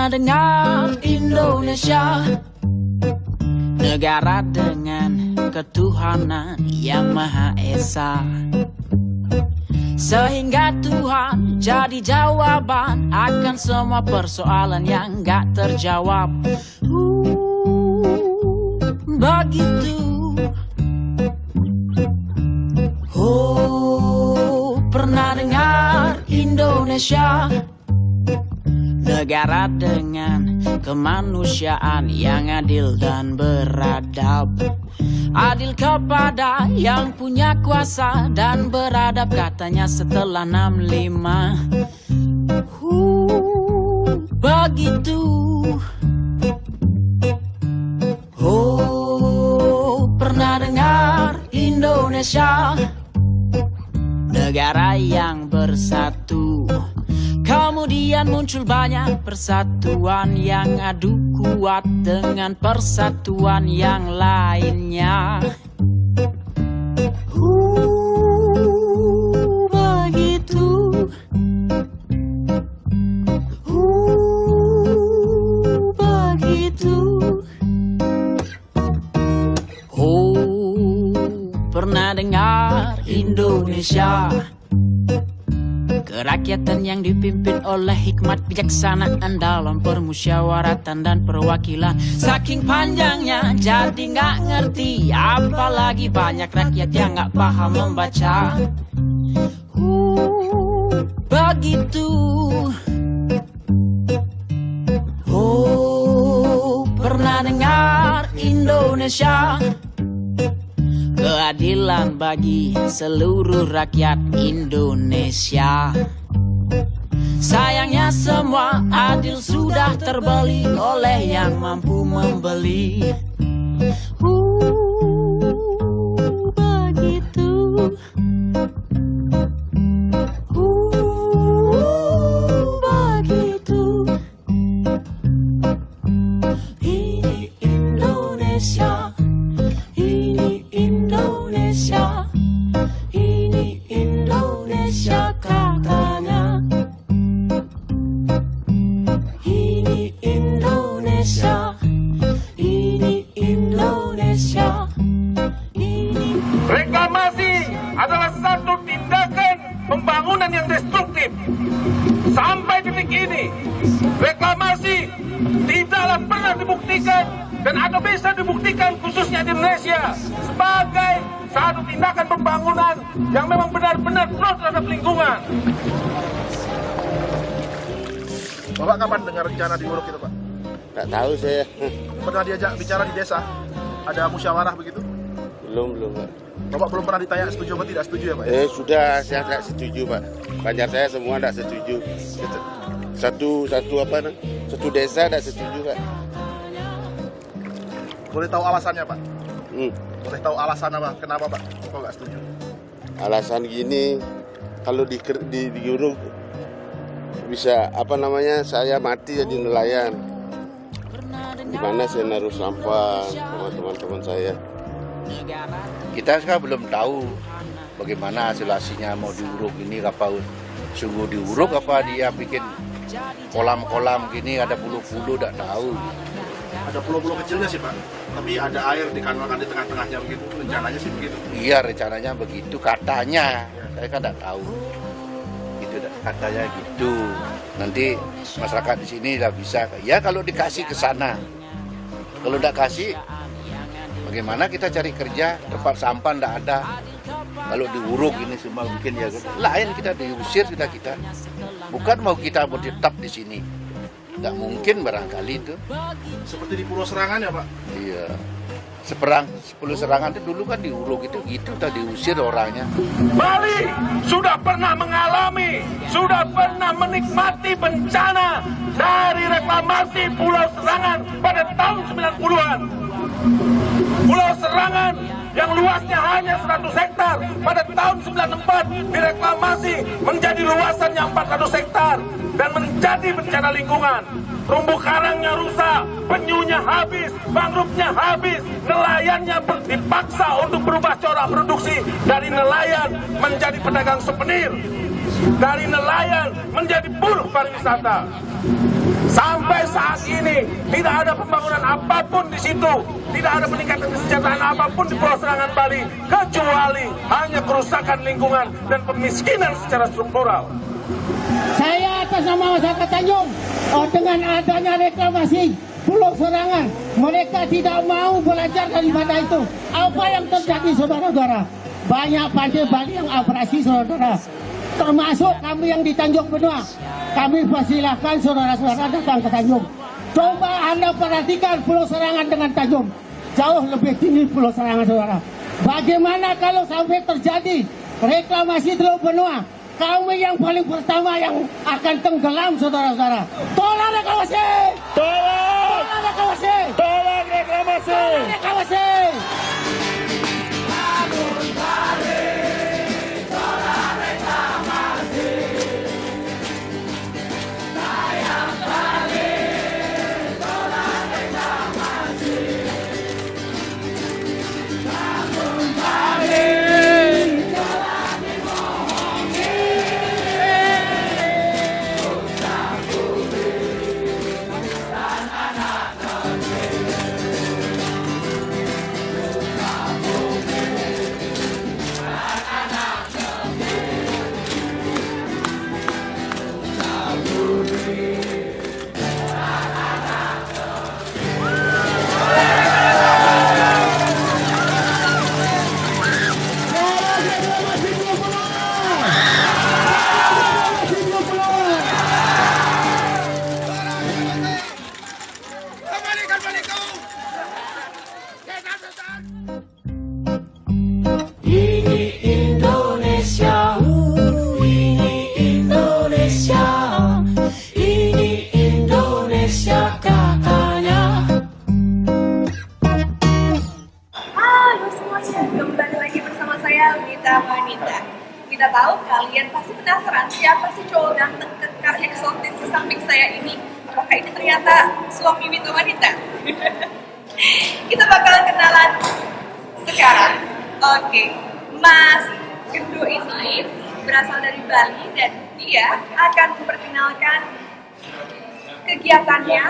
pernah dengar Indonesia, negara dengan ketuhanan yang Maha Esa, sehingga Tuhan jadi jawaban akan semua persoalan yang gak terjawab. Begitu. Oh, pernah dengar Indonesia, negara dengan kemanusiaan yang adil dan beradab. Adil kepada yang punya kuasa dan beradab katanya setelah 65. Begitu. Oh, pernah dengar Indonesia, negara yang bersatu. Kemudian muncul banyak persatuan yang adu kuat dengan persatuan yang lainnya. Begitu. Begitu. Pernah dengar Indonesia, kerakyatan yang dipimpin oleh hikmat bijaksanaan dalam permusyawaratan dan perwakilan. Saking panjangnya jadi gak ngerti, apalagi banyak rakyat yang gak paham membaca. Begitu. Oh, pernah dengar Indonesia, keadilan bagi seluruh rakyat Indonesia. Sayangnya semua adil sudah terbeli oleh yang mampu membeli. Begitu. Begitu. Ini Indonesia. Ini Indonesia, ini Indonesia katanya. Ini Indonesia, ini Indonesia, ini. Reklamasi adalah satu tindakan pembangunan yang destruktif. Sampai detik ini, reklamasi tidaklah pernah dibuktikan dan atau bisa dibuktikan khususnya di Indonesia sebagai satu tindakan pembangunan yang memang benar-benar pro terhadap lingkungan. Bapak kapan dengar rencana di Uruk itu, Pak? Nggak tahu saya. Pernah diajak bicara di desa? Ada musyawarah begitu? Belum, Pak. Bapak belum pernah ditanya setuju atau tidak setuju ya, Pak? Sudah, saya tidak setuju, Pak. Banjar saya semua tidak setuju. Satu desa tidak setuju, Pak. Boleh tahu alasannya, Pak? Boleh tahu alasan apa? Kenapa, Pak? Kok nggak setuju? Alasan gini, kalau di Uruk bisa saya mati jadi nelayan. Di mana saya naruh sampah sama teman-teman saya. Kita sekarang belum tahu bagaimana hasilnya mau diuruk ini, apa sungguh diuruk apa dia bikin kolam-kolam gini ada bulu-bulu, tidak tahu. Ada pulau-pulau kecilnya sih, Pak. Tapi ada air di kanal di tengah-tengahnya begitu. Rencananya sih begitu. Iya, rencananya begitu katanya. Saya kan tidak tahu. Itu katanya gitu. Nanti masyarakat di sini tidak bisa. Ya kalau dikasih ke sana. Kalau tidak kasih, bagaimana kita cari kerja? Tempat sampah tidak ada. Kalau diuruk ini semua mungkin ya lain, kita diusir kita. Bukan mau kita mau tetap di sini. Nggak mungkin barangkali itu. Seperti di Pulau Serangan ya, Pak? Iya. 10 serangan itu dulu kan diuruk itu gitu, udah diusir orangnya. Bali sudah pernah mengalami, sudah pernah menikmati bencana dari reklamasi Pulau Serangan pada tahun 90-an. Pulau Serangan yang luasnya hanya 100 hektar pada tahun 94 direklamasi menjadi luasan yang 400 hektar dan menjadi bencana lingkungan. Terumbu karangnya rusak, penyunya habis, mangrove-nya habis, nelayannya dipaksa untuk berubah corak produksi dari nelayan menjadi pedagang souvenir. dari nelayan menjadi buruh pariwisata. Sampai saat ini tidak ada pembangunan apapun di situ, tidak ada peningkatan kesejahteraan apapun di Pulau Serangan Bali, kecuali hanya kerusakan lingkungan dan pemiskinan secara struktural. Saya atas nama masyarakat Tanjung, dengan adanya reklamasi Pulau Serangan, mereka tidak mau belajar daripada itu. Apa yang terjadi, saudara-saudara? Banyak pantai Bali yang operasi, saudara. Termasuk kami yang di Tanjung Benua. Kami persilahkan saudara-saudara datang ke Tanjung. Coba Anda perhatikan Pulau Serangan dengan Tanjung. Jauh lebih tinggi Pulau Serangan, saudara. Bagaimana kalau sampai terjadi reklamasi Teluk Benua? Kami yang paling pertama yang akan tenggelam, saudara-saudara. Tolong reklamasi! Tolong reklamasi! Tolong reklamasi! Tolong reklamasi! Kita tahu kalian pasti penasaran siapa sih cowok ganteng kekar eksotis di samping saya ini. Apakah ini ternyata suami Wito wanita? Kita bakalan kenalan sekarang. Oke, Mas Gendo ini berasal dari Bali dan dia akan memperkenalkan kegiatannya,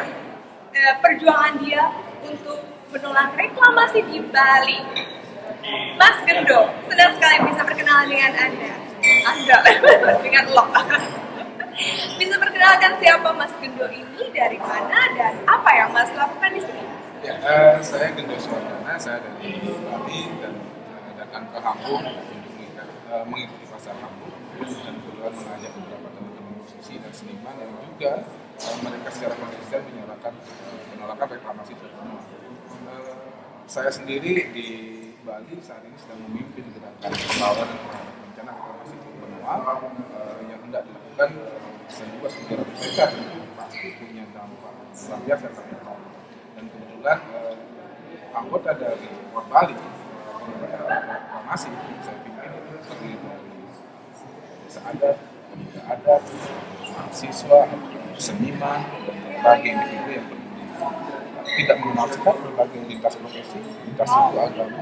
perjuangan dia untuk menolak reklamasi di Bali. Mas Gendo, senang sekali bisa berkenalan dengan Anda. Dengan lo. Bisa perkenalkan siapa Mas Gendo ini, dari mana, dan apa yang Mas lakukan di sini? Ya, saya Gendo Swardana, saya dari Bali dan datang ke Hamburg untuk mengikuti pasar Hamburg dan kemudian mengajak beberapa teman-teman musisi dan seniman yang juga mereka secara konsisten menolakkan reklamasi terutama. Saya sendiri di Bali saat ini sedang memimpin gerakan melawan bencana reklamasi Teluk Benua yang hendak dilakukan seluas 300 hektar, pasti punya dampak luar biasa terhadap laut. Dan kebetulan anggota dari Bali reklamasi saya pimpin itu terdiri dari desa adat, pemuda adat, mahasiswa, seniman, dan berbagai individu yang tidak mengenal sebab berbagai lintas profesi, lintas suku agama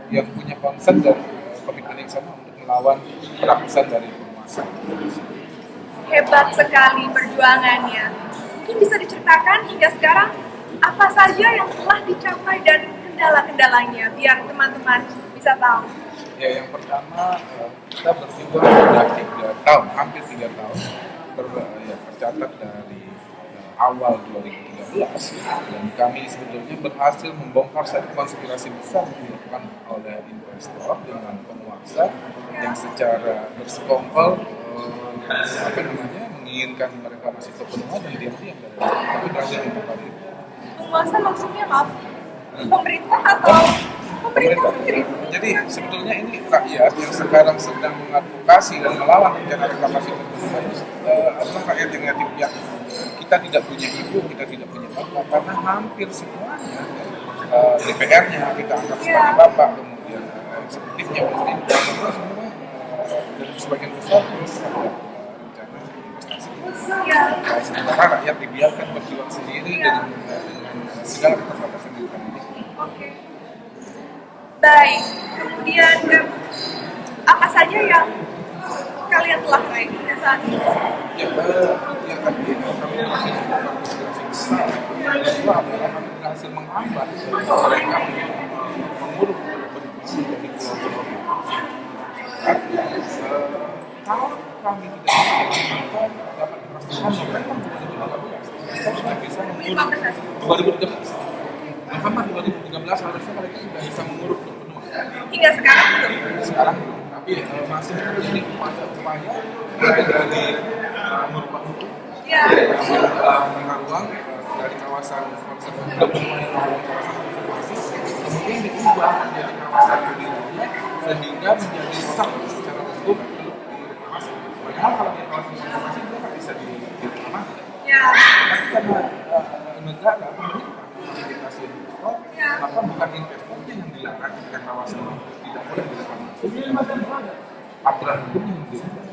yang punya concern dan komitmen yang sama untuk melawan perakusan dari penguasa. Hebat sekali perjuangannya. Mungkin bisa diceritakan hingga sekarang apa saja yang telah dicapai dan kendala-kendalanya biar teman-teman bisa tahu. Ya, yang pertama kita berjuang sudah 3 tahun, hampir 3 tahun tercatat dari awal 2013 dan kami sebetulnya berhasil membongkar satu konspirasi besar yang dilakukan oleh investor dengan penguasa yang secara bersekongkol menginginkan mereka masih terpenuhi dan diam-diam dari tapi berhasil membongkar itu. Penguasa maksudnya maaf, pemerintah atau pemerintah sendiri? Jadi sebetulnya ini rakyat yang sekarang sedang mengadvokasi dan melawan rencana reklamasi Teluk itu adalah rakyat yang negatif ya. Kita tidak punya ibu, kita tidak punya bapak, karena hampir semuanya DPR-nya kita anggap sebagai bapak, kemudian eksekutifnya pemerintah, semua dan sebagian besar terhadap rencana investasi. Sementara rakyat dibiarkan berjuang sendiri dengan segala keterbatasan yang kami miliki. Oke. Baik, kemudian apa saja yang kalian telah raih saat ini? Ya, yang tadi kami berhasil besar. Kedua adalah kami berhasil menghambat mereka menguruk berbagai dari pulau-pulau. Kalau kami tidak dapat dipastikan November 2015, kita sudah bisa menguruk 2013. November 2013 harusnya mereka sudah bisa menguruk penuh. Hingga sekarang belum? Sekarang tapi masih ini upaya dari merubah hukum, mengenal uang dari kawasan konservasi kemudian diubah menjadi kawasan budidaya sehingga menjadi sah secara hukum untuk direklamasi. Padahal kalau di kawasan konservasi itu nggak bisa direklamasi. Tapi karena negara pemerintah memfasilitasi investor, maka bukan investornya yang dilarang ketika kawasan tidak boleh direklamasi. Aturan hukumnya yang diubah.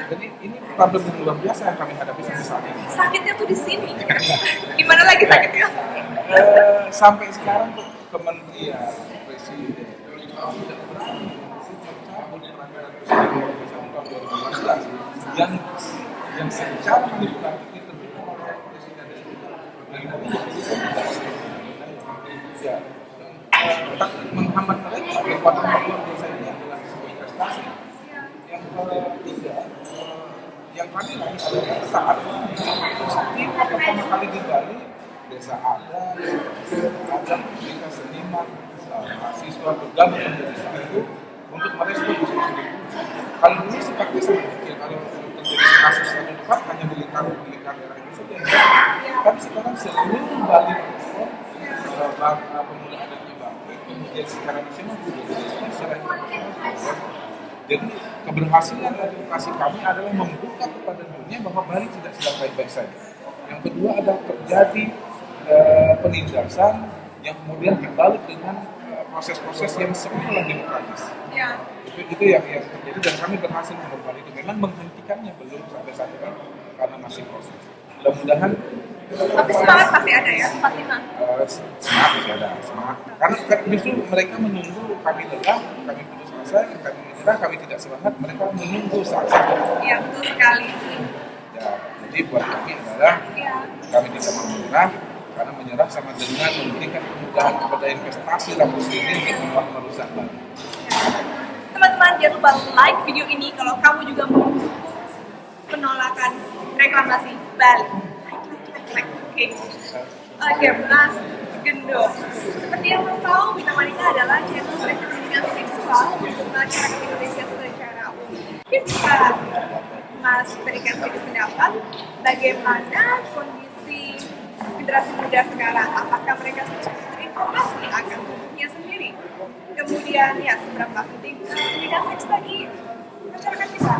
Jadi ini problem yang luar biasa yang kami hadapi sampai saat ini. Sakitnya tuh di sini. Di mana lagi sakitnya? Sampai sekarang tuh Kementerian Presiden tidak berani mencabut peraturan Presiden tahun 2015 yang secara legislatif diterbitkan oleh Presiden tapi menghambat mereka kekuatan luar biasa ini adalah sebuah investasi yang ketiga yang kami lakukan adalah saat peristiwa pertama kali di Bali desa adat mereka seniman mahasiswa bergabung menjadi satu untuk merespon isu ini. Kalau dulu sifatnya sangat kecil, kalau terjadi kasus yang dekat hanya militar daerah itu saja. Tapi sekarang seluruh Bali merespon pemuda adatnya bangkit, kemudian secara nasional juga secara internasional. Jadi keberhasilan advokasi kami adalah membuka kepada dunia bahwa Bali tidak sedang baik-baik saja. Yang kedua adalah terjadi penindasan yang kemudian dibalik dengan proses-proses yang seolah demokratis. Itu yang terjadi dan kami berhasil mengembali itu. Memang menghentikannya belum sampai saat ini karena masih proses. Mudah-mudahan. Tapi semangat pasti ada ya, 45. Semangat masih ada, semangat. Karena justru mereka menunggu kami lelah, kami putus asa, kami menyerah, kami tidak semangat. Mereka menunggu saat-saat. Iya betul sekali. Ya, jadi buat kami adalah kami tidak mau menyerah. Karena menyerah sama dengan memberikan kemudahan kepada investasi lapis ini untuk merusak Bali. Teman-teman jangan lupa like video ini kalau kamu juga mendukung penolakan reklamasi Bali. Oke, Mas Gendo. Seperti yang Mas tahu, Bintang Wanita adalah channel pendidikan seksual masyarakat Indonesia secara umum. Bisa Mas berikan sedikit pendapat bagaimana kondisi generasi muda sekarang, apakah mereka sudah terinformasi akan tubuhnya sendiri? Kemudian ya seberapa penting pendidikan seks bagi masyarakat kita?